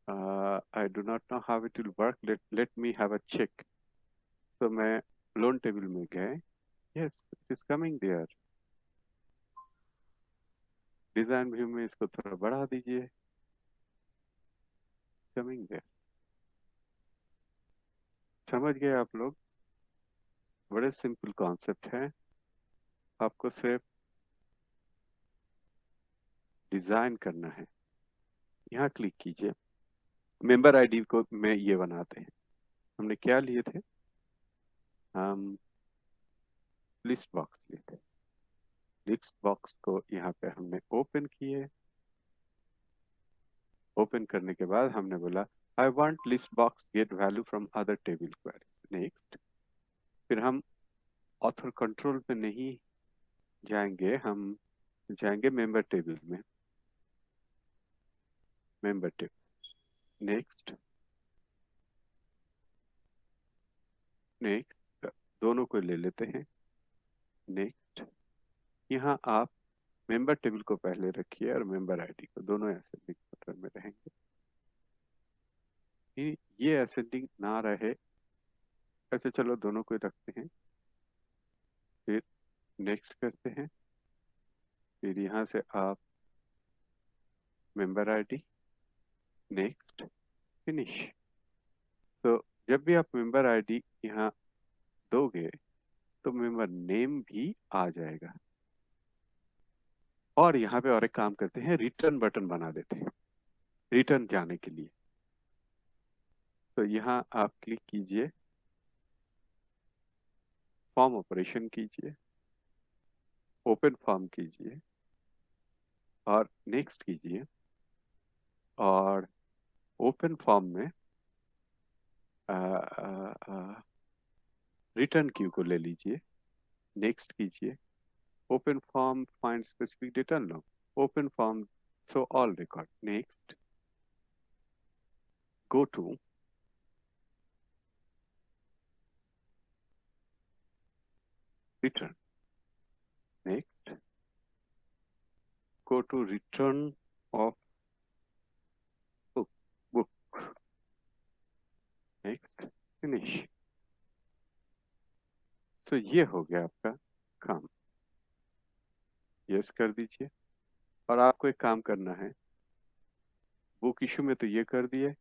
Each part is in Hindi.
I do not know how it will work. Let me have a check. तो मैं लोन टेबल में गए. Yes, it is coming there. Design view में इसको थोड़ा बढ़ा दीजिए. Coming there. समझ गए आप लोग? बड़े सिंपल कॉन्सेप्ट है. आपको सिर्फ डिजाइन करना है. यहाँ क्लिक कीजिए. मेंबर आईडी को में ये बनाते हैं. हमने क्या लिए थे? हम लिस्ट बॉक्स लिए थे. लिस्ट बॉक्स को यहाँ पे हमने ओपन किए. ओपन करने के बाद हमने बोला I want list box get value from other table query. Next. फिर हम ऑथर कंट्रोल पे नहीं जाएंगे. हम जाएंगे मेंबर टेबल में. Member table. नेक्स्ट. नेक्स्ट. दोनों को ले लेते हैं. नेक्स्ट. यहाँ आप मेंबर टेबल को पहले रखिए और मेंबर आईडी को. दोनों असेंडिंग पैटर्न में रहेंगे. ये असेंडिंग ना रहे ऐसे. चलो दोनों को रखते हैं. फिर नेक्स्ट करते हैं. फिर यहाँ से आप मेंबर आईडी. नेक्स्ट. फिनिश. तो जब भी आप मेंबर आईडी यहाँ दोगे तो मेंबर नेम भी आ जाएगा. और यहाँ पे और एक काम करते हैं. रिटर्न बटन बना देते हैं रिटर्न जाने के लिए. तो यहाँ आप क्लिक कीजिए. फॉर्म ऑपरेशन कीजिए. ओपन फॉर्म कीजिए और नेक्स्ट कीजिए. और ओपन फॉर्म में रिटर्न क्यू को ले लीजिए. नेक्स्ट कीजिए. Open form find specific data. No. Open form show all record. Next. Go to return. Next. go to return of book. Next. Finish. तो ये हो गया आपका काम. यस कर दीजिए. और आपको एक काम करना है. बुक इशू में तो ये कर दिए.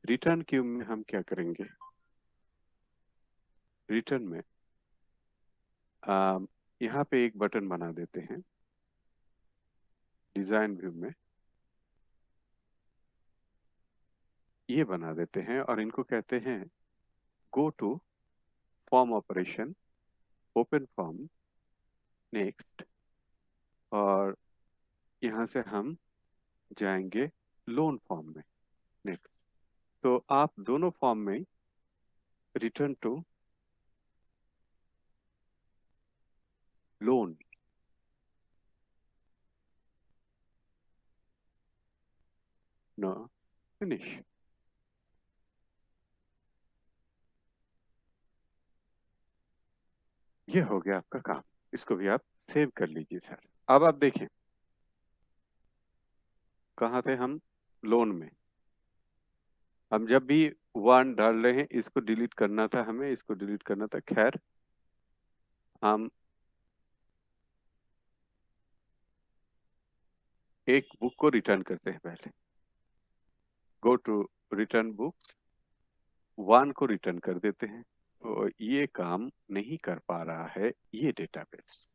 रिटर्न क्यू में हम क्या करेंगे? रिटर्न में यहाँ पे एक बटन बना देते हैं. डिजाइन व्यू में ये बना देते हैं और इनको कहते हैं go to form operation. Open form. Next. और यहाँ से हम जाएंगे लोन फॉर्म में. नेक्स्ट. तो आप दोनों फॉर्म में return to loan. No. Finish. ये हो गया आपका काम. इसको भी आप सेव कर लीजिए सर. अब आप देखें कहाँ थे हम? लोन में. हम जब भी वन डाल रहे हैं इसको डिलीट करना था. हमें इसको डिलीट करना था. खैर हम एक बुक को रिटर्न करते हैं पहले. Go to return books. One को रिटर्न कर देते हैं. तो ये काम नहीं कर पा रहा है ये डेटाबेस.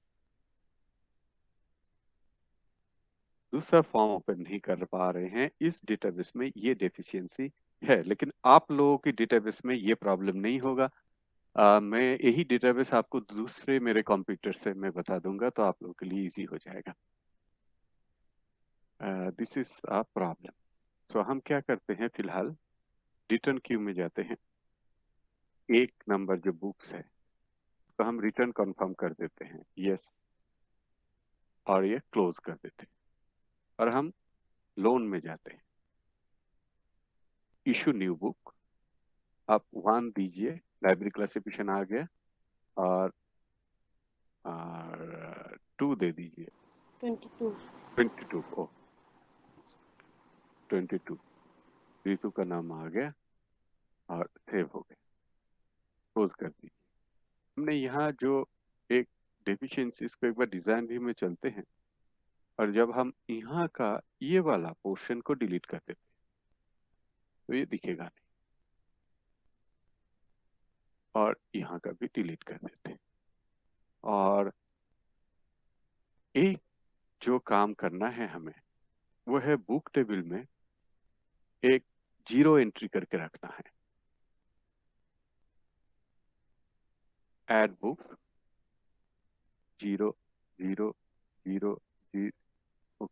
दूसरा फॉर्म ओपन नहीं कर पा रहे हैं. इस डेटाबेस में ये डेफिशिएंसी है. लेकिन आप लोगों की डेटाबेस में ये प्रॉब्लम नहीं होगा. मैं यही डेटाबेस आपको दूसरे मेरे कंप्यूटर से मैं बता दूंगा तो आप लोगों के लिए इजी हो जाएगा. This is a problem. So हम क्या करते हैं फिलहाल रिटर्न क्यू में जाते हैं. एक नंबर जो बुक्स है तो हम रिटर्न कंफर्म कर देते हैं. यस. और ये क्लोज कर देते हैं. और हम लोन में जाते हैं. Issue new book. आप वन दीजिए. लाइब्रेरी क्लासिफिकेशन आ गया. और टू दे दीजिए. 22. 22. ओ 22. रितु का नाम आ गया और सेव हो गया। क्लोज कर दीजिए। हमने यहाँ जो एक डेफिशिएंसीज को एक बार डिजाइन व्यू में चलते हैं, और जब हम यहाँ का ये वाला पोर्शन को डिलीट कर देते हैं तो ये दिखेगा नहीं, और यहाँ का भी डिलीट कर देते हैं। और एक जो काम करना है हमें, वो है बुक टेबल में एक जीरो एंट्री करके रखना है। Add book zero zero zero zero.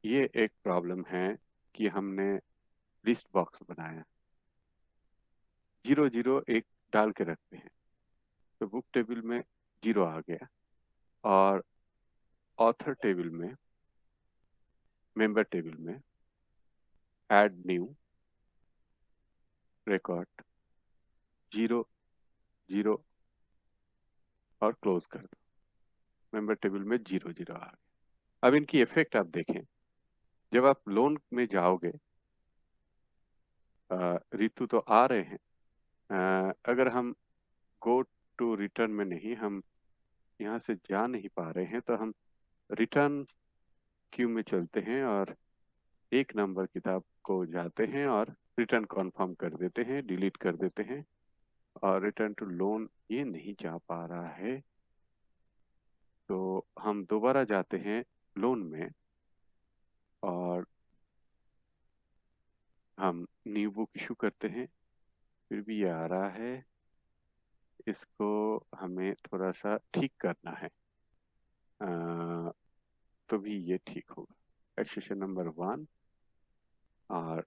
ये एक प्रॉब्लम है कि हमने लिस्ट बॉक्स बनाया, जीरो जीरो एक डाल के रखते हैं, तो बुक टेबल में जीरो आ गया, और ऑथर टेबल में, मेंबर टेबल में add new record zero zero और क्लोज कर दो। मेंबर टेबल में जीरो जीरो आ गया। अब इनकी इफेक्ट आप देखें, जब आप लोन में जाओगे, रितु तो आ रहे हैं, अगर हम गो टू रिटर्न में नहीं, हम यहाँ से जा नहीं पा रहे हैं, तो हम रिटर्न क्यू में चलते हैं और एक नंबर किताब को जाते हैं और रिटर्न कॉन्फर्म कर देते हैं, डिलीट कर देते हैं। और रिटर्न टू लोन ये नहीं जा पा रहा है, तो हम दोबारा जाते हैं लोन में और हम न्यू बुक इशू करते हैं। फिर भी ये आ रहा है, इसको हमें थोड़ा सा ठीक करना है, तो भी ये ठीक होगा। एक्सेशन नंबर 1, और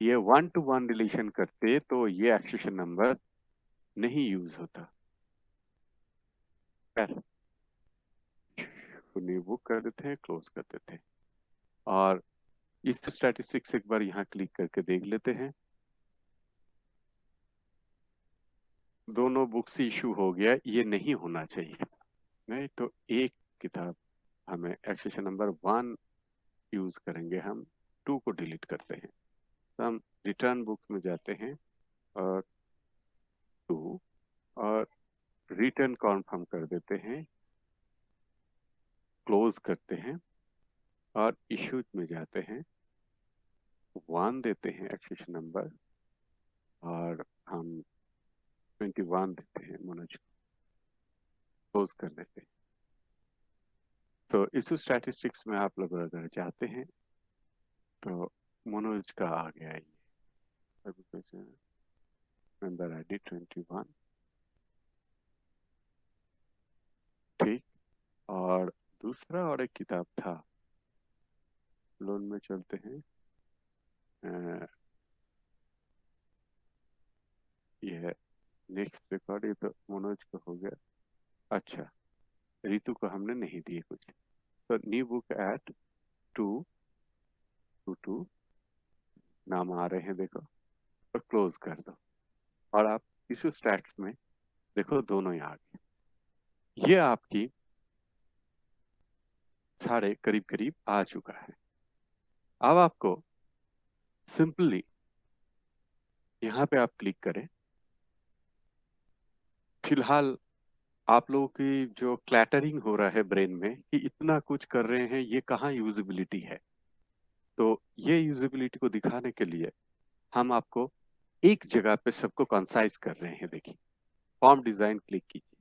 ये 1-to-1 रिलेशन करते तो ये एक्सेशन नंबर नहीं यूज होता। खैर, न्यू बुक कर देते हैं, क्लोज कर देते हैं, और इस स्टैटिस्टिक्स एक बार यहाँ क्लिक करके देख लेते हैं। दोनों बुक्स इशू हो गया, ये नहीं होना चाहिए। नहीं तो एक किताब हमें एक्सेशन नंबर 1 यूज करेंगे, हम 2 को डिलीट करते हैं, तो हम रिटर्न बुक्स में जाते हैं और 2 और रिटर्न कॉन्फर्म कर देते हैं, क्लोज करते हैं, और इश्यूज में जाते हैं, 1 देते हैं एक्सेशन नंबर, और हम 21 देते हैं, मनोज क्लोज कर देते हैं। तो इस स्टैटिस्टिक्स में आप लोग अगर जाते हैं तो मनोज का आ गया ये मेंबर आईडी 21। ठीक। और दूसरा और एक किताब था, लोन में चलते हैं, अ, ये है नेक्स्ट रिकॉर्ड, ये तो मनोज का हो गया। अच्छा, रितु को हमने नहीं दिए कुछ, तो न्यू बुक एट 2 नाम आ रहे हैं देखो, और क्लोज कर दो, और आप इस स्टैट्स में देखो दोनों ही आ गए। ये आपकी साढ़े करीब करीब आ चुका है। अब आपको सिंपली यहाँ पे आप क्लिक करें। फिलहाल आप लोगों की जो क्लैटरिंग हो रहा है ब्रेन में कि इतना कुछ कर रहे हैं, ये कहाँ यूजिबिलिटी है, तो ये यूजिबिलिटी को दिखाने के लिए हम आपको एक जगह पे सबको कंसाइज कर रहे हैं। देखिए, फॉर्म डिजाइन क्लिक कीजिए।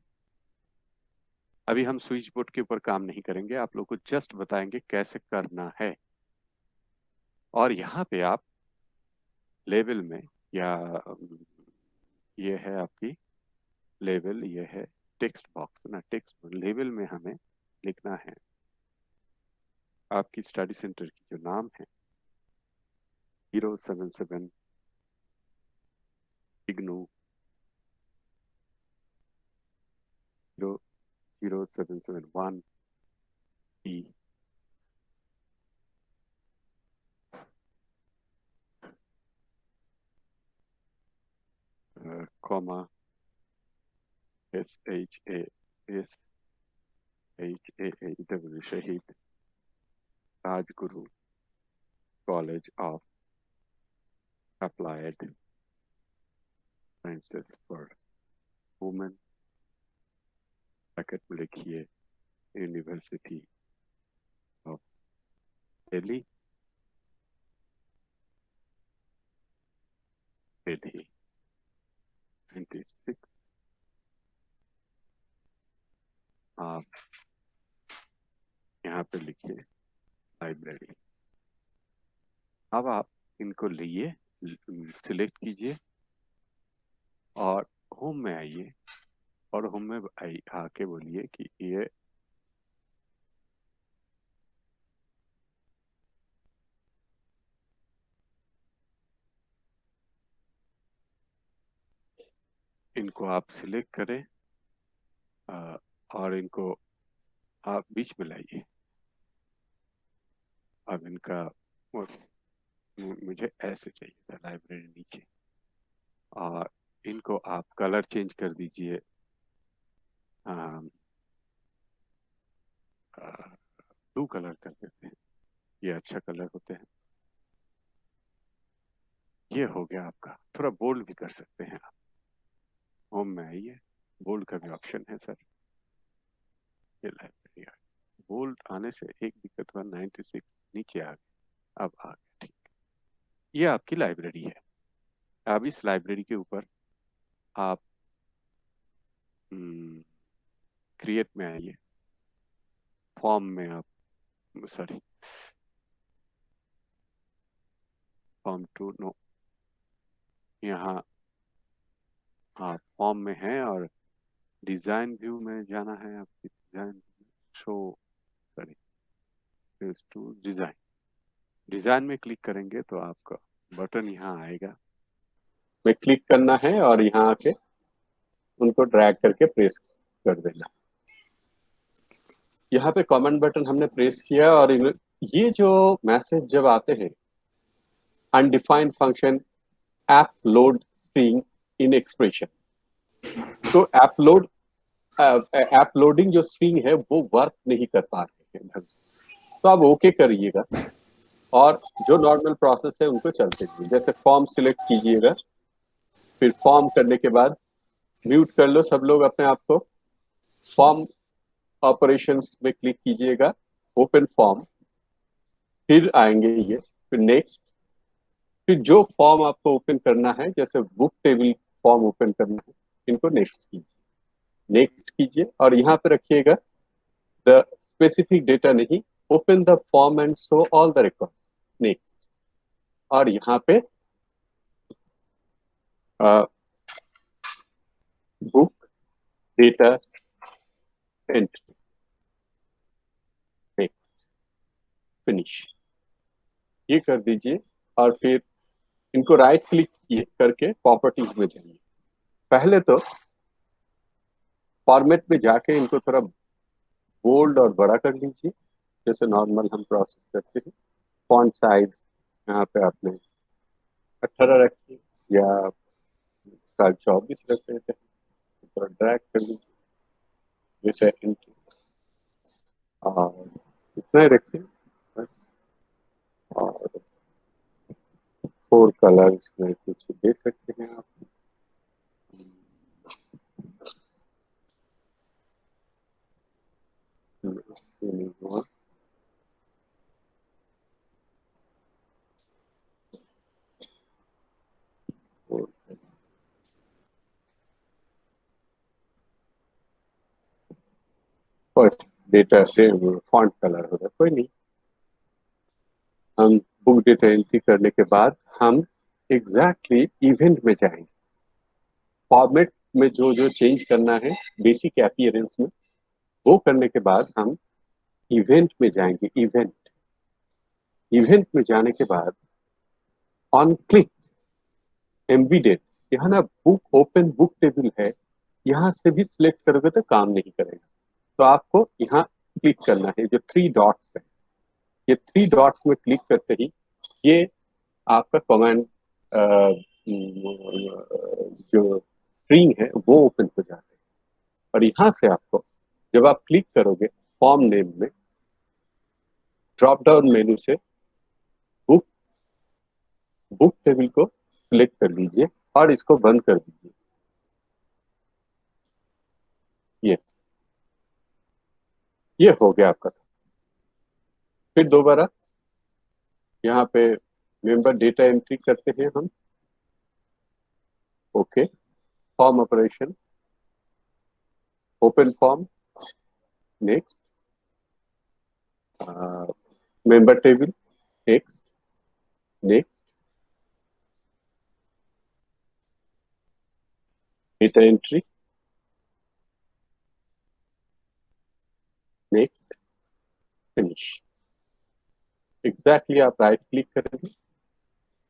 अभी हम स्विच बोर्ड के ऊपर काम नहीं करेंगे, आप लोग को जस्ट बताएंगे कैसे करना है। और यहाँ पे आप लेवल में, या ये है आपकी लेवल, ये है टेक्स्ट बॉक्स ना, टेक्स्ट लेवल में हमें लिखना है आपकी स्टडी सेंटर की जो नाम है, 077 इग्नू 00771 ई, कॉमा SHAS HAAW शहीद Rajguru college of applied sciences for women, bracket में लिखिए यूनिवर्सिटी ऑफ दिल्ली, दिल्ली 96। आप यहाँ पे लिखिए लाइब्रेरी। अब आप इनको लिए सिलेक्ट कीजिए और होम में आइए और होम में आके बोलिए कि ये इनको आप सिलेक्ट करें और इनको आप बीच में लाइए। अब इनका मुझे ऐसे चाहिए था लाइब्रेरी नीचे, और इनको आप कलर चेंज कर दीजिए ब्लू कलर कर देते हैं, ये अच्छा कलर होते हैं। ये हो गया आपका। थोड़ा बोल्ड भी कर सकते हैं आप। होम में आइए, बोल्ड का भी ऑप्शन है सर। ये लाइब्रेरी बोल्ड आने से एक दिक्कत हुआ, 96 नीचे आ गया। अब आ गया, ठीक। ये आपकी लाइब्रेरी है। अब इस लाइब्रेरी के ऊपर आप क्रिएट में आइए, फॉर्म में आप, सॉरी फॉर्म टू नो, यहाँ आप फॉर्म में हैं और डिजाइन व्यू में जाना है। आपकी design show, sorry to design, design में क्लिक करेंगे तो आपका बटन यहाँ आएगा, में क्लिक करना है और यहाँ आके उनको ड्रैग करके प्रेस कर देना। यहाँ पे कमेंट बटन हमने प्रेस किया और ये जो मैसेज जब आते हैं, undefined function app load string in expression, तो ऐप लोडिंग जो स्ट्रिंग है वो वर्क नहीं कर पा रहे हैं ढंग से, तो आप ओके करिएगा और जो नॉर्मल प्रोसेस है उनको चलते रहिए। जैसे फॉर्म सिलेक्ट कीजिएगा, फिर फॉर्म करने के बाद म्यूट कर लो सब लोग अपने आप को, फॉर्म ऑपरेशंस में क्लिक कीजिएगा, ओपन फॉर्म, फिर आएंगे ये, फिर नेक्स्ट, फिर जो फॉर्म आपको ओपन करना है, जैसे बुक टेबल फॉर्म ओपन करना है, इनको नेक्स्ट कीजिए, नेक्स्ट कीजिए और यहाँ पे रखिएगा द स्पेसिफिक डेटा नहीं, open the form and show all the records, next. और यहाँ पे book data entry, next, finish, ये कर दीजिए। और फिर इनको राइट क्लिक किए करके प्रॉपर्टीज में जाइए। पहले तो फॉर्मेट में जाके इनको थोड़ा बोल्ड और बड़ा कर लीजिए, जैसे नॉर्मल हम प्रोसेस करते हैं। फॉन्ट साइज यहाँ पे आपने 18 रखिए या 24 रख देते हैं, थोड़ा ड्रैग कर लीजिए, जैसे एंट्री, और इतना ही रखिए बस। और 4 कलर्स में कुछ दे सकते हैं आप। फर्स्ट डेटा से फॉन्ट कलर होगा, कोई नहीं। हम बुक डेटा एंट्री करने के बाद हम एग्जैक्टली इवेंट में जाएंगे। फॉर्मेट में जो जो चेंज करना है बेसिक अपीयरेंस में, वो करने के बाद हम इवेंट में जाएंगे। इवेंट, इवेंट में जाने के बाद ऑन क्लिक एम्बीडेड, यहाँ ना बुक ओपन बुक टेबल है, यहाँ से भी सिलेक्ट करोगे तो काम नहीं करेगा, तो आपको यहाँ क्लिक करना है, जो 3 डॉट्स है, ये 3 डॉट्स में क्लिक करते ही ये आपका कमांड जो स्ट्रिंग है वो ओपन हो जाता है। और यहाँ से आपको जब आप क्लिक करोगे फॉर्म नेम में ड्रॉप डाउन मेन्यू से बुक बुक टेबल को सिलेक्ट कर लीजिए और इसको बंद कर दीजिए। ये ये हो गया आपका। फिर दोबारा यहाँ पे मेंबर डेटा एंट्री करते हैं हम। Okay, form operation, open form, next, member table, next, next, data entry, next, finish. Exactly आप राइट क्लिक करेंगे,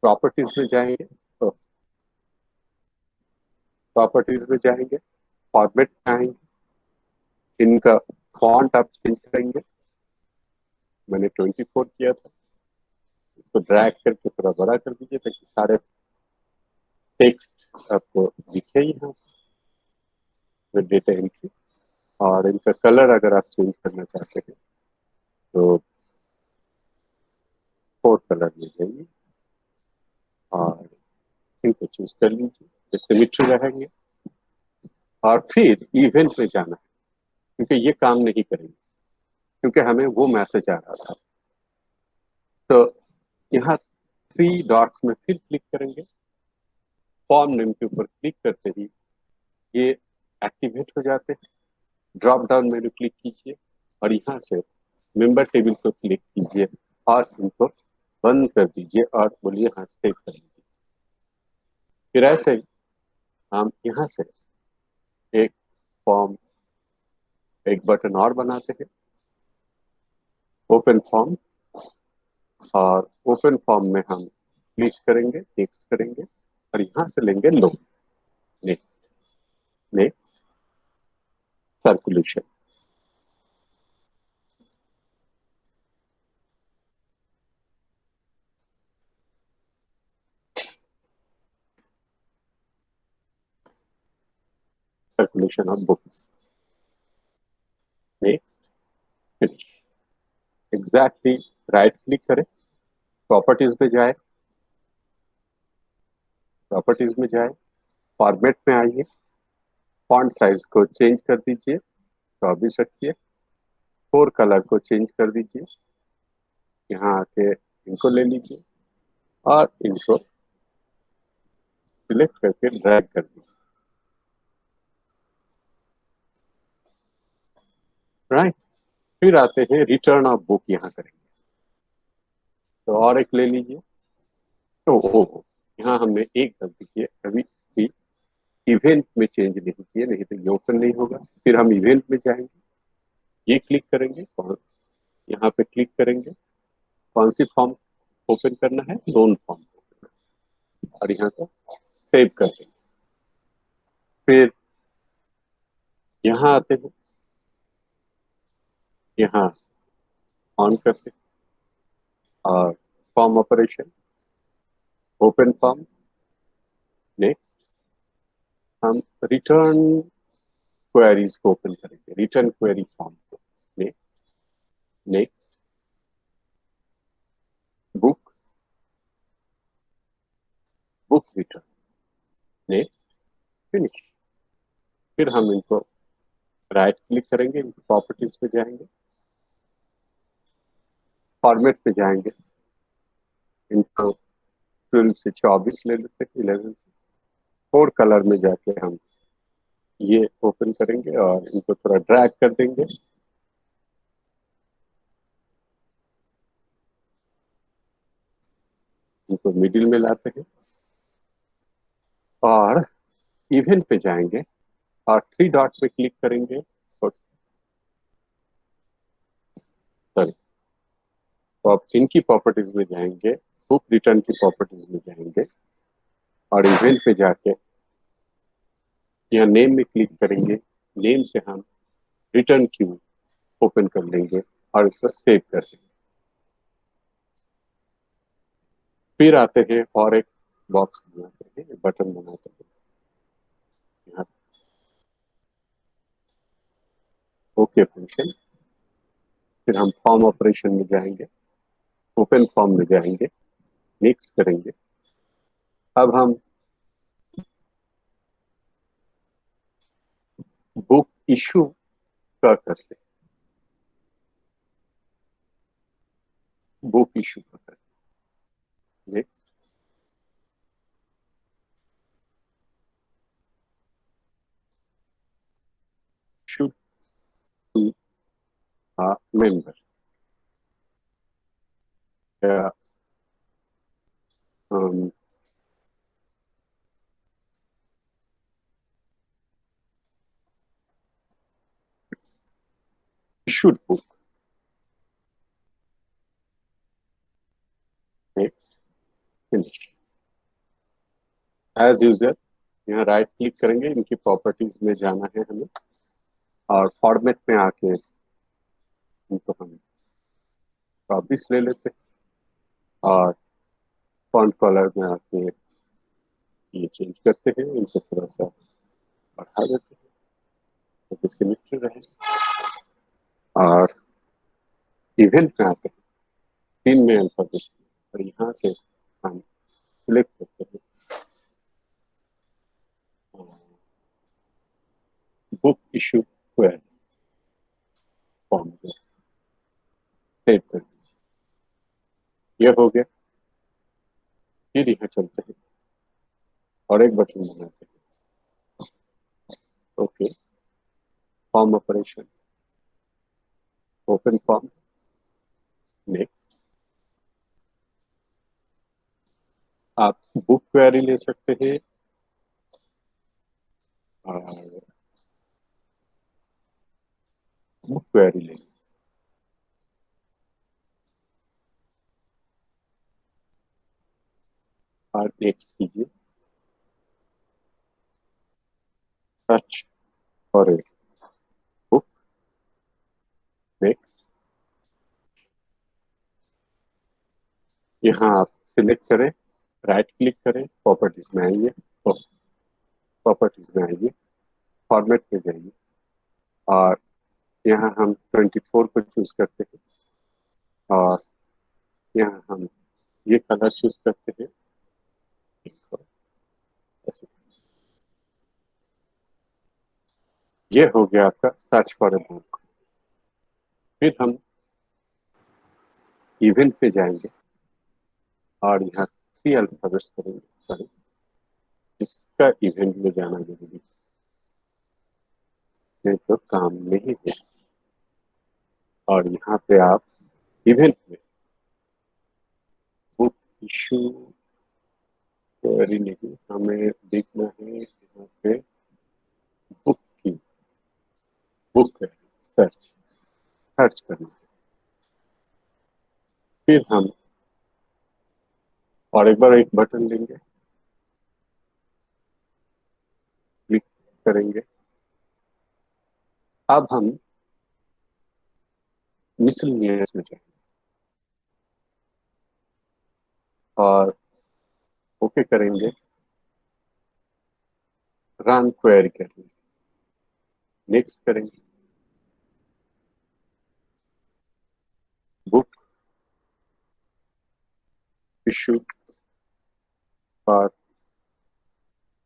प्रॉपर्टीज में जाएंगे, तो प्रॉपर्टीज में जाएंगे, फॉर्मेट में आएंगे, इनका फॉन्ट आप चेंज करेंगे। मैंने 24 किया था, इसको ड्रैग करके थोड़ा बड़ा कर दीजिए ताकि सारे टेक्स्ट आपको दिखे यहाँ विद डेटा एंट्री। और इनका कलर अगर आप चेंज करना चाहते हैं तो 4 कलर में जाइए और इनको चूज कर लीजिए, ये सिमेट्री रहेंगे। और फिर इवेंट में जाना है, क्योंकि ये काम नहीं करेंगे, क्योंकि हमें वो मैसेज आ रहा था। तो यहाँ 3 डॉट्स में फिर क्लिक करेंगे, फॉर्म नेम के ऊपर क्लिक करते ही ये एक्टिवेट हो जाते हैं। ड्रॉप डाउन मेन्यू क्लिक कीजिए और यहाँ से मेंबर टेबल को सिलेक्ट कीजिए और इनको बंद कर दीजिए और बोलिए हाँ सेव कर दीजिए। फिर ऐसे ही हम यहाँ से एक फॉर्म, एक बटन और बनाते हैं, ओपन फॉर्म। और ओपन फॉर्म में हम क्लिक करेंगे, नेक्स्ट करेंगे और यहाँ से लेंगे लो, next, next, circulation. Circulation of books, next, finish. Exactly right click करें, प्रॉपर्टीज में जाए, प्रॉपर्टीज में जाए, फॉर्मेट में आइए, फॉन्ट साइज को चेंज कर दीजिए, 24 रखिए, 4 कलर को चेंज कर दीजिए, यहाँ आके इनको ले लीजिए और इनको सिलेक्ट करके ड्रैग कर दीजिए। राइट, फिर आते हैं रिटर्न ऑफ बुक, यहाँ करेंगे। तो और एक ले लीजिए। तो यहाँ हमने एक गलती की है, अभी भी इवेंट में चेंज नहीं किए, नहीं तो ये ओपन नहीं होगा। फिर हम इवेंट में जाएंगे, ये क्लिक करेंगे और यहाँ पे क्लिक करेंगे, कौन सी फॉर्म ओपन करना है, लोन फॉर्म, और यहाँ को सेव कर देंगे। फिर यहाँ आते हैं, यहाँ ऑन करते हैं और form operation, open form, next, हम रिटर्न क्वेरीज को ओपन करेंगे, रिटर्न क्वेरी फॉर्म को, next, next, book, book return, next, finish. फिर हम इनको राइट क्लिक करेंगे, इनको प्रॉपर्टीज पे जाएंगे, फॉर्मेट पे जाएंगे, इनको 12 से 24 ले लेते हैं, 11 से 4 कलर में जाके हम ये ओपन करेंगे और इनको थोड़ा ड्रैग कर देंगे, इनको मिडिल में लाते हैं और इवेंट पे जाएंगे और 3 डॉट पे क्लिक करेंगे, सॉरी, तो आप इनकी प्रॉपर्टीज में जाएंगे, बुक रिटर्न की प्रॉपर्टीज में जाएंगे और इवेंट पे जाके यहाँ नेम में क्लिक करेंगे, नेम से हम रिटर्न क्यू ओपन कर लेंगे और इसको सेव कर देंगे। फिर आते हैं और एक बॉक्स बनाते हैं, बटन बनाते हैं, यहाँ ओके फंक्शन, फिर हम फॉर्म ऑपरेशन में जाएंगे, ओपन फॉर्म में जाएंगे, नेक्स्ट करेंगे। अब हम बुक इशू का करते हैं, बुक इशू का करते हैं। Next, should be a member, या should book. Next, finish. As user यहाँ राइट क्लिक करेंगे, इनकी प्रॉपर्टीज में जाना है हमें, और फॉर्मेट में आके इनको हम कॉपीज ले लेते हैं, और फॉन्ट कलर में आके ये चेंज करते हैं, इनको थोड़ा सा बढ़ा देते हैं ताकि सिमेट्री रहे। और इवेंट में आते हैं, तीन में अल्फाबेट, और यहाँ से हम सिलेक्ट करते हैं बुक इशू क्वेरी फॉर्म को सेव कर दीजिए। ये हो गया। फिर यहाँ चलते हैं और एक बटन बनाते हैं, okay, form operation, open form, next. आप बुक क्वेरी ले सकते हैं, और बुक क्वेरी ले, और नेक्स्ट कीजिए, search for a book, next. यहाँ आप सिलेक्ट करें, राइट क्लिक करें, प्रॉपर्टीज में आइए, प्रॉपर्टीज में आइए, फॉर्मेट में जाइए, और यहाँ हम 24 को चूज करते हैं, और यहाँ हम ये कलर चूज करते हैं, ऐसे। ये हो गया आपका सर्च फॉर ए बुक। फिर हम इवेंट पे जाएंगे, और यहाँ 3 अल्फाबेट्स करेंगे, सॉरी, इसका इवेंट में जाना जरूरी है, तो काम नहीं है। और यहाँ पे आप इवेंट में बुक इशू क्वेरी नहीं, हमें देखना है यहाँ पे बुक की, बुक है, सर्च, सर्च करना है। फिर हम और एक बार एक बटन लेंगे, क्लिक करेंगे। अब हम मिसलेनियस में जाएंगे, और ओके करेंगे, रन क्वेरी करेंगे, नेक्स्ट करेंगे, बुक इशू फॉर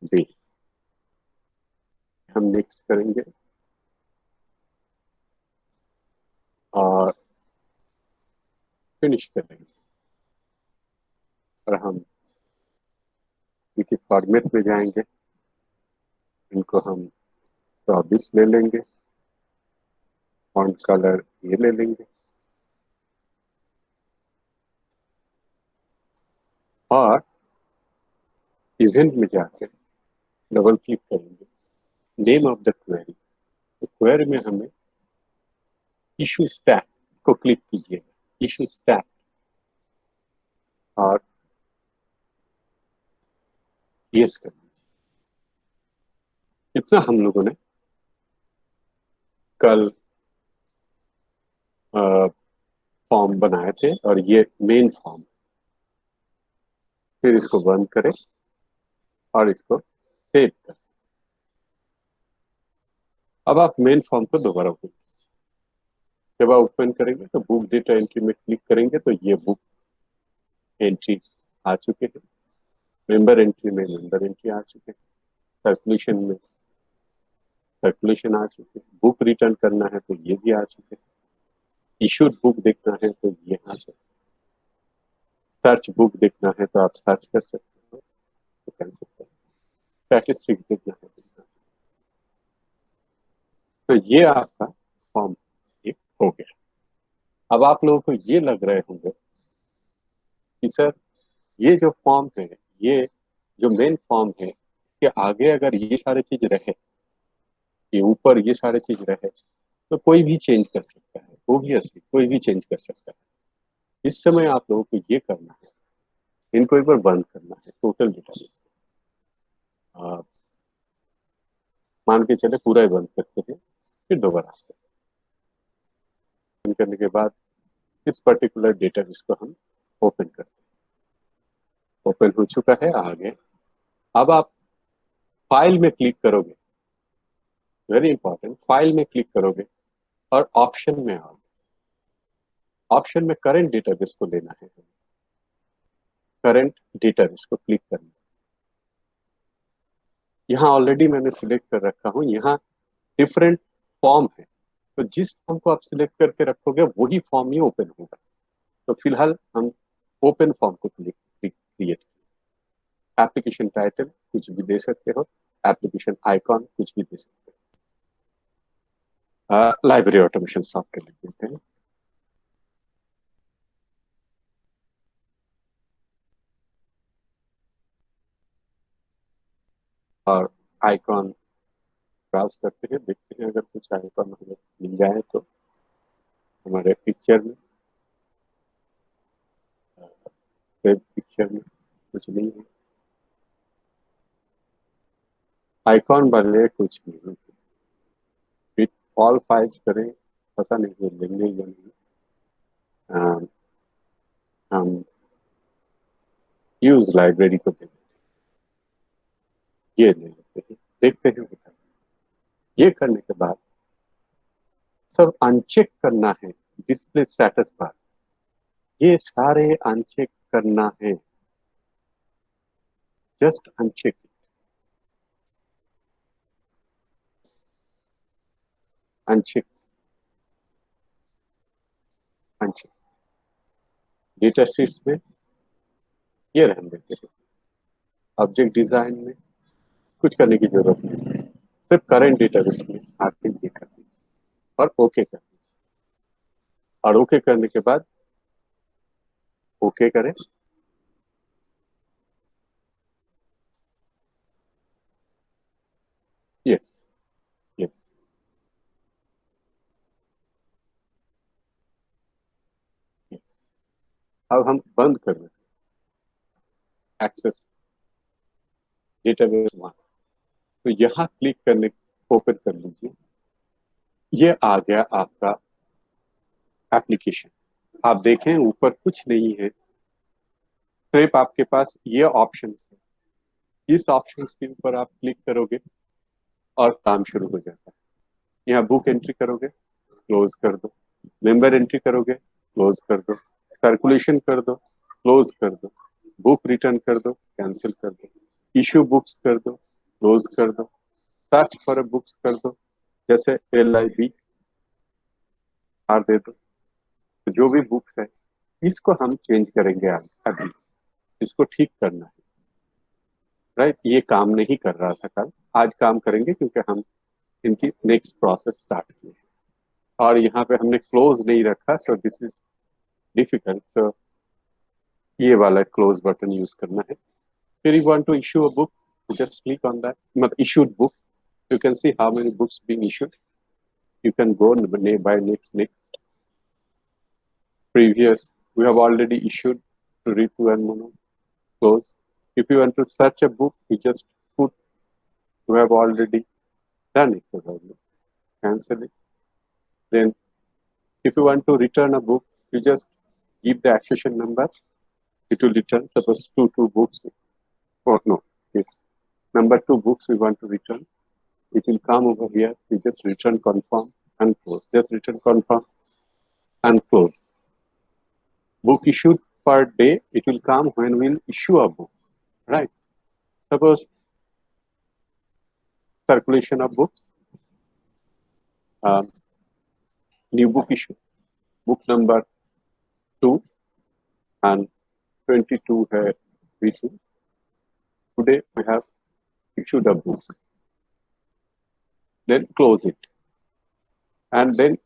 डे, हम नेक्स्ट करेंगे, और फिनिश करेंगे। और हम इनके फॉर्मेट में जाएंगे, इनको हम 24 ले लेंगे, फॉन्ट कलर ये ले लेंगे, और इवेंट में जाकर डबल क्लिक करेंगे, नेम ऑफ द क्वेरी, तो क्वेरी में हमें इशू स्टैक को क्लिक कीजिएगा, इशू स्टैक, और यस कर दीजिए। इतना हम लोगों ने कल फॉर्म बनाए थे, और ये मेन फॉर्म। फिर इसको बंद करें, और इसको सेव करें। अब आप मेन फॉर्म को दोबारा खोलें, जब आप ओपन करेंगे तो बुक डेटा एंट्री में क्लिक करेंगे तो ये बुक एंट्री आ चुके हैं। मेंबर एंट्री में मेंबर एंट्री आ चुके हैं। सर्कुलेशन में सर्कुलेशन आ चुके हैं। बुक रिटर्न करना है तो ये भी आ चुके हैं। इशूड बुक देखना है तो यहाँ से, सर्च बुक देखना है तो आप सर्च कर सकते हो, तो कर सकते हैं। स्टैटिस्टिक्स देखना है तो यहाँ से। तो ये आपका फॉर्म एक हो गया। अब आप लोगों को ये लग रहे होंगे कि सर ये जो फॉर्म है, ये जो मेन फॉर्म है, इसके आगे अगर ये सारे चीज रहे, ये ऊपर ये सारे चीज रहे, तो कोई भी चेंज कर सकता है, ओबियसली कोई भी चेंज कर सकता है। इस समय आप लोगों को ये करना है, इनको एक बार बंद करना है, टोटल डेटाबेस मान के चले पूरा ही बंद करते हैं, फिर दोबारा आते हैं। बंद करने के बाद इस पर्टिकुलर डेटाबेस को हम ओपन करते हैं। ओपन हो चुका है, आगे अब आप फाइल में क्लिक करोगे, वेरी इंपॉर्टेंट, फाइल में क्लिक करोगे और ऑप्शन में आओगे। ऑप्शन में करंट डेटाबेस को लेना है, करंट डेटाबेस को क्लिक करना है। यहाँ ऑलरेडी मैंने सिलेक्ट कर रखा हूँ, यहाँ डिफरेंट फॉर्म है, तो जिस फॉर्म को आप सिलेक्ट करके रखोगे वही फॉर्म ही ओपन होगा। तो फिलहाल हम ओपन फॉर्म को क्रिएट, एप्लीकेशन टाइटल कुछ भी दे सकते हो, एप्लीकेशन आइकॉन कुछ भी दे सकते हो, लाइब्रेरी ऑटोमेशन सॉफ्टवेयर लिख देते हैं। और आइकॉन ब्राउज करते हैं, देखते हैं अगर कुछ आइकॉन हमें मिल जाए तो हमारे पिक्चर में, वेब पिक्चर में कुछ नहीं है, आइकॉन वाले कुछ नहीं है। फिर ऑल फाइल्स करें, पता नहीं वो लेंगे या नहीं। हम यूज लाइब्रेरी को देंगे, ये ले लेते हैं, देखते हैं होता है। ये करने के बाद सब अनचेक करना है डिस्प्ले स्टेटस बार, ये सारे अनचेक करना है, just uncheck, uncheck, uncheck. Data sheets में ये रहने देते हैं। ऑब्जेक्ट डिजाइन में कुछ करने की जरूरत नहीं है, सिर्फ करंट डेटाबेस में आके ये कर दीजिए और ओके कर दीजिए। और ओके करने के बाद ओके करें। यस, यस, अब हम बंद कर दें एक्सेस डेटाबेस वन। तो यहाँ क्लिक करने, ओपन कर लीजिए, ये आ गया आपका एप्लीकेशन। आप देखें ऊपर कुछ नहीं है, सिर्फ आपके पास ये ऑप्शंस है। इस ऑप्शंस के ऊपर आप क्लिक करोगे और काम शुरू हो जाता है। यहाँ बुक एंट्री करोगे, क्लोज कर दो। मेंबर एंट्री करोगे, क्लोज कर दो। सर्कुलेशन कर दो, क्लोज कर दो। बुक रिटर्न कर दो, कैंसिल कर दो। इशू बुक्स कर दो, क्लोज कर दो। सर्च फॉर बुक्स कर दो, जैसे LIB आर दे दो। तो जो भी बुक्स है इसको हम चेंज करेंगे अभी, इसको ठीक करना है। राइट, ये काम नहीं कर रहा था कल, आज काम करेंगे क्योंकि हम इनकी नेक्स्ट प्रोसेस स्टार्ट किए। और यहाँ पे हमने क्लोज नहीं रखा, so this is difficult, so ये वाला क्लोज बटन यूज करना है। फिर you want to issue a book, just click on that, मतलब issued book, you can see how many books being issued. You can go by next previous, we have already issued to Ritu and Mono, close. If you want to search a book, you just put, you have already done it probably, cancel it. Then if you want to return a book, you just give the accession number, it will return, suppose two books, or no, yes, number two books we want to return. It will come over here, you just return confirm and close, just return confirm and close. Book issued per day, it will come when we'll issue a book, right? Suppose circulation of books, um, new book issue, book number 2 and 22 है V2. Today we have issued a book. Then close it and then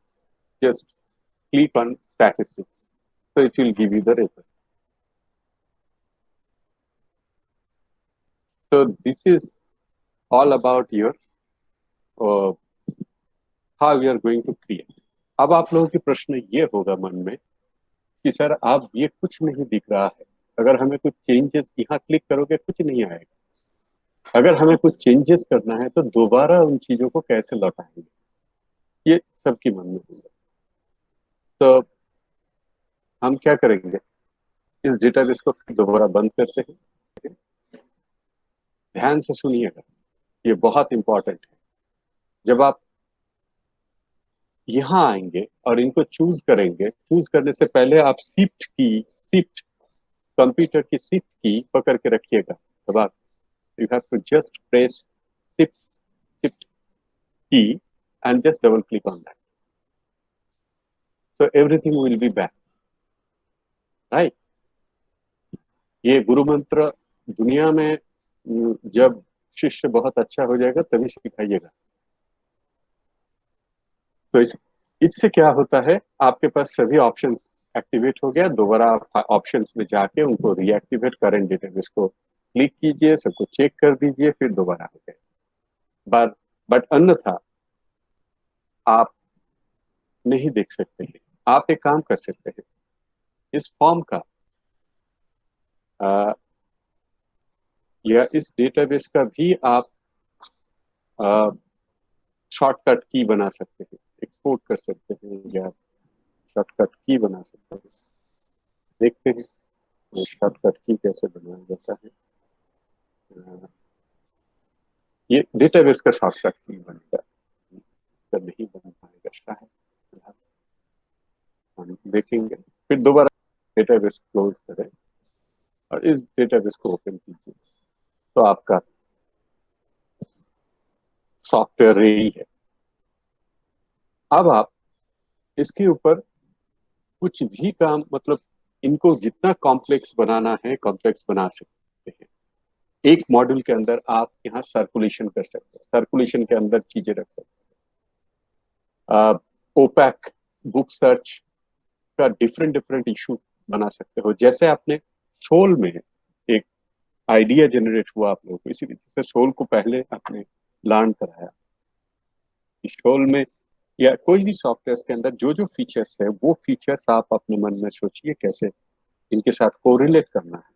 just click on statistics. So it will give you the result. So this is all about your how we are going to create. अब आप लोगों के प्रश्न ये होगा मन में कि सर आप ये कुछ नहीं दिख रहा है, अगर हमें कुछ चेंजेस यहाँ क्लिक करोगे कुछ नहीं आएगा, अगर हमें कुछ चेंजेस करना है तो दोबारा उन चीजों को कैसे लौटाएंगे, ये सबके मन में होगा। तो हम क्या करेंगे, इस डेटाबेस को फिर दोबारा बंद करते हैं। ध्यान से सुनिएगा, ये बहुत इंपॉर्टेंट है। जब आप यहाँ आएंगे और इनको चूज करेंगे, चूज करने से पहले आप शिफ्ट कंप्यूटर की शिफ्ट की पकड़ के रखिएगा। तब आप you have to just press shift key and just double click on that, so everything will be back, right. ये गुरु मंत्र दुनिया में जब शिष्य बहुत अच्छा हो जाएगा तभी सिखाइएगा। तो इससे क्या होता है, आपके पास सभी ऑप्शंस एक्टिवेट हो गया। दोबारा आप ऑप्शंस में जाके उनको रीएक्टिवेट करेंट डेटाबेस को क्लिक कीजिए, सबको चेक कर दीजिए, फिर दोबारा हो गए। बट अन्यथा आप नहीं देख सकते हैं। आप एक काम कर सकते हैं, इस फॉर्म का या इस डेटाबेस का भी आप शॉर्टकट की बना सकते हैं, एक्सपोर्ट कर सकते हैं या शॉर्टकट की बना सकते हैं। देखते हैं वो शॉर्टकट की कैसे बनाया जाता है। ये डेटाबेस का शॉर्टकट की बनेगा, नहीं बन पाएगा शायद, हम देखेंगे। फिर दोबारा डेटाबेस क्लोज करें और इस डेटाबेस को ओपन कीजिए, तो आपका सॉफ्टवेयर रेडी है। अब आप इसके ऊपर कुछ भी काम, मतलब इनको जितना कॉम्प्लेक्स बनाना है कॉम्प्लेक्स बना सकते हैं। एक मॉड्यूल के अंदर आप यहाँ सर्कुलेशन कर सकते हैं, सर्कुलेशन के अंदर चीजें रख सकते हैं। ओपैक बुक सर्च का डिफरेंट इशू बना सकते हो। जैसे आपने सोल में एक आइडिया जनरेट हुआ आप लोगों को, इसी वजह से सोल को पहले आपने लर्न कराया। सोल में या कोई भी सॉफ्टवेयर के अंदर जो जो फीचर्स है वो फीचर्स आप अपने मन में सोचिए कैसे इनके साथ कोरिलेट करना है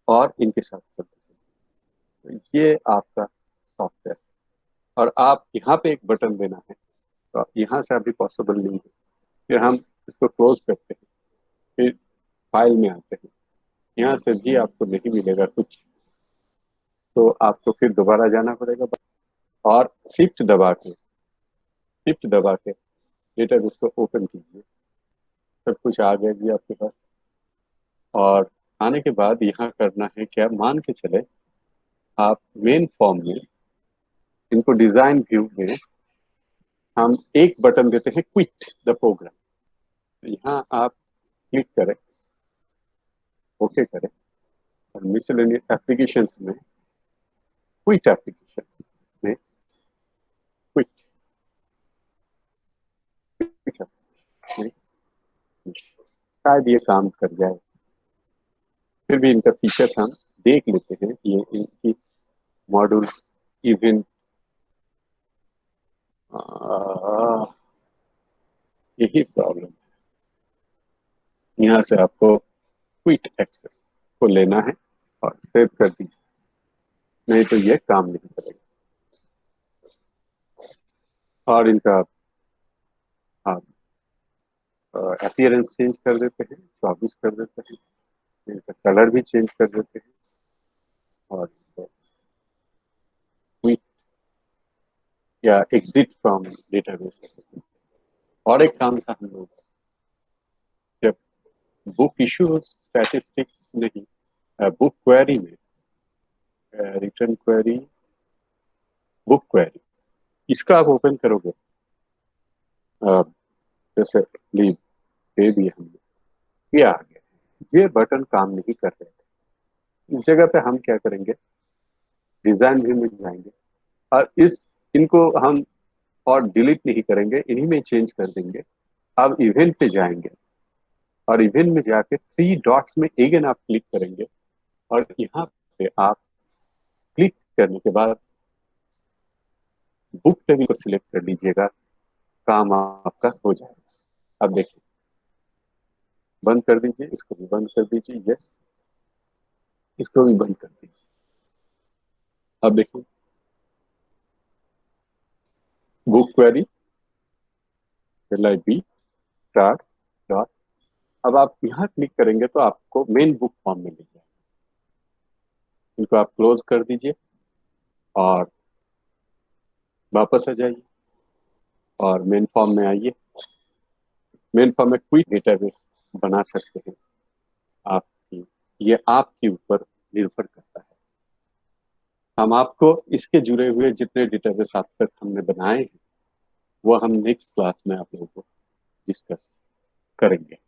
और इनके साथ चलते हैं। ये आपका सॉफ्टवेयर, और आप यहाँ पे एक बटन देना है, तो यहाँ से अभी पॉसिबल नहीं है। फिर हम इसको क्लोज करते हैं, फिर फाइल में आते हैं, यहाँ से भी आपको नहीं मिलेगा कुछ, तो आपको फिर दोबारा जाना पड़ेगा और शिफ्ट दबा के डेटाबेस को ओपन कीजिए। सब कुछ आ गया जी आपके पास। और आने के बाद यहाँ करना है क्या, मान के चले आप मेन फॉर्म में, इनको डिजाइन व्यू में हम एक बटन देते हैं, क्विट द प्रोग्राम। यहाँ आप क्लिक करें, ओके करें, और मिसलेनियस एप्लीकेशंस में क्विट एप्लीकेशन में क्विट शायद ये काम कर जाए। फिर भी इनका फीचर्स हम देख लेते हैं। ये इनकी मॉड्यूल इवेंट, यही प्रॉब्लम है। यहाँ से आपको क्विट एक्सेस को लेना है और सेव कर दीजिए, नहीं तो ये काम नहीं करेगा। और इनका आप अपीयरेंस चेंज कर देते हैं, 24 कर देते हैं, इनका कलर भी चेंज कर देते हैं, और क्विट या एग्जिट फ्रॉम डेटाबेस। और एक काम था हम लोग बुक इशू स्टैटिस्टिक्स नहीं, बुक क्वेरी में, रिटर्न क्वेरी, बुक क्वेरी, इसका आप ओपन करोगे, अ, जैसे लीव दे दिए हमने, ये आ गया, ये बटन काम नहीं कर रहे थे। इस जगह पे हम क्या करेंगे, डिजाइन व्यू में जाएंगे और इस इनको हम और डिलीट नहीं करेंगे, इन्हीं में चेंज कर देंगे। अब इवेंट पे जाएंगे और इवेंट में जाके थ्री डॉट्स में अगेन आप क्लिक करेंगे और यहाँ पे आप क्लिक करने के बाद बुक टेबल को सिलेक्ट कर लीजिएगा, काम आपका हो जाएगा। अब देखिए, बंद कर दीजिए, इसको भी बंद कर दीजिए, यस, इसको भी बंद कर दीजिए। अब देखिए, book query B star dot, अब आप यहाँ क्लिक करेंगे तो आपको मेन बुक फॉर्म में मिल जाएगा। इनको आप क्लोज कर दीजिए और वापस आ जाइए और मेन फॉर्म में आइए। मेन फॉर्म में क्विक डेटाबेस बना सकते हैं आपकी, ये आपके ऊपर निर्भर करता है। हम आपको इसके जुड़े हुए जितने डेटाबेस अब तक हमने बनाए हैं वो हम नेक्स्ट क्लास में आप लोगों को डिस्कस करेंगे।